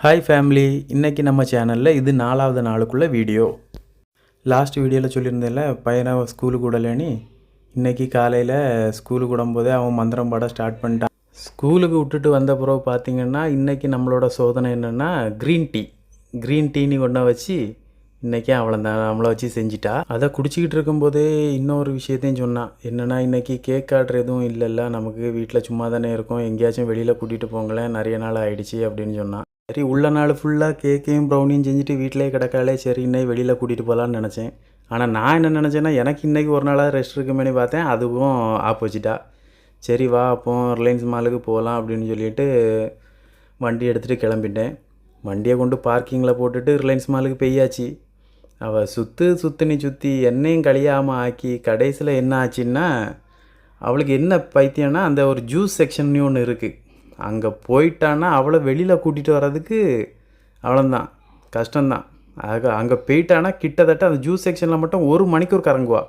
Hi family, இன்றைக்கி நம்ம சேனலில் இது 4வது நாளுக்குள்ள வீடியோ. லாஸ்ட் வீடியோவில் சொல்லியிருந்தேன்ல பையனை ஸ்கூலுக்கு விடலேன்னு. இன்றைக்கி காலையில் ஸ்கூலுக்கு விடும்போதே அவன் மந்திரம் பாட ஸ்டார்ட் பண்ணிட்டான். ஸ்கூலுக்கு விட்டுட்டு வந்த பிறகு பார்த்திங்கன்னா இன்றைக்கி நம்மளோட சோதனை என்னென்னா க்ரீன் டீனி கொண்டா வச்சு இன்றைக்கி நம்மளை வச்சு செஞ்சிட்டா. அதை குடிச்சிக்கிட்டு இருக்கும்போதே இன்னொரு விஷயத்தையும் சொன்னான். என்னென்னா இன்றைக்கி கேக் ஆர்டர் எதுவும் இல்லைல்ல, நமக்கு வீட்டில் சும்மா தானே இருக்கோம், எங்கேயாச்சும் வெளியில் கூட்டிகிட்டு போங்களேன், நிறைய நாள் ஆகிடுச்சி அப்படின்னு சொன்னான். சரி, உள்ள நாள் ஃபுல்லாக கேக்கையும் ப்ரௌனியும் செஞ்சுட்டு வீட்டிலே கிடக்காலே, சரி இன்னைக்கு வெளியில் கூட்டிகிட்டு போகலான்னு நினச்சேன். ஆனால் நான் என்ன நினச்சேன்னா, எனக்கு இன்றைக்கி ஒரு நாளாக ரெஸ்ட் இருக்குமேனு பார்த்தேன். அதுவும் ஆப்போசிட்டாக. சரி வா அப்போ ரிலையன்ஸ் மாலுக்கு போகலாம் அப்படின்னு சொல்லிட்டு வண்டி எடுத்துகிட்டு கிளம்பிட்டேன். வண்டியை கொண்டு பார்க்கிங்கில் போட்டுட்டு ரிலையன்ஸ் மாலுக்கு பெய்யாச்சு. அவள் சுற்றி என்னையும் கழியாமல் ஆக்கி கடைசியில் என்ன ஆச்சுன்னா, அவளுக்கு என்ன பைத்தியம்னா அந்த ஒரு ஜூஸ் செக்ஷன்னு ஒன்று இருக்குது. அங்கே போயிட்டான்னா அவளை வெளியில் கூட்டிகிட்டு வர்றதுக்கு அவ்வளோந்தான், கஷ்டம்தான். அங்கே போயிட்டானா கிட்டத்தட்ட அந்த ஜூஸ் செக்ஷனில் மட்டும் 1 மணிக்கூர் கறங்குவா.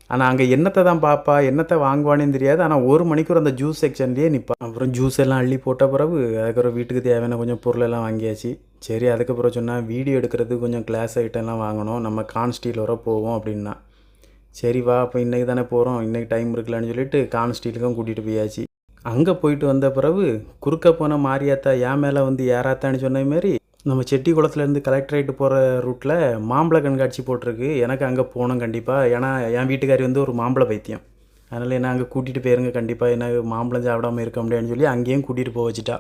ஆனால் அங்கே என்னத்தை தான் பார்ப்பா, என்னத்தை வாங்குவானேன்னு தெரியாது. ஆனால் 1 மணிக்கூர் அந்த ஜூஸ் செக்ஷன்லேயே நிற்பா. அப்புறம் ஜூஸ் எல்லாம் அள்ளி போட்ட பிறகு அதுக்கப்புறம் வீட்டுக்கு தேவையான கொஞ்சம் பொருளெல்லாம் வாங்கியாச்சு. சரி, அதுக்கப்புறம் சொன்னால் வீடியோ எடுக்கிறதுக்கு கொஞ்சம் கிளாஸ் ஐட்டம்லாம் வாங்கணும், நம்ம கான்ஸ்டீல் வர போவோம் அப்படின்னா. சரி வா அப்போ இன்றைக்கி தானே போகிறோம், இன்றைக்கி டைம் இருக்கலான்னு சொல்லிட்டு கான்ஸ்டீலுக்கும் கூட்டிகிட்டு போயாச்சு. அங்கே போயிட்டு வந்த பிறகு குறுக்க போன மாரியாத்தா என் மேலே வந்து ஏறாத்தான்னு சொன்ன மாரி நம்ம செட்டிக்குளத்துலேருந்து கலெக்டரேட் போகிற ரூட்டில் மாம்பழ கண்காட்சி போட்டிருக்கு. எனக்கு அங்கே போகணும் கண்டிப்பாக. ஏன்னா என் வீட்டுக்காரி வந்து ஒரு மாம்பழ பைத்தியம். அதனால் என்ன அங்கே கூட்டிகிட்டு போயிருங்க கண்டிப்பாக, எனக்கு மாம்பழம் சாப்பிடாமல் இருக்க முடியாதுன்னு சொல்லி அங்கேயும் கூட்டிகிட்டு போக வச்சுட்டா.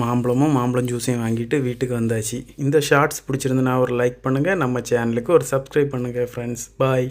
மாம்பழம் ஜூஸையும் வாங்கிட்டு வீட்டுக்கு வந்தாச்சு. இந்த ஷார்ட்ஸ் பிடிச்சிருந்துன்னா ஒரு லைக் பண்ணுங்கள், நம்ம சேனலுக்கு ஒரு சப்ஸ்கிரைப் பண்ணுங்கள் ஃப்ரெண்ட்ஸ். பாய்.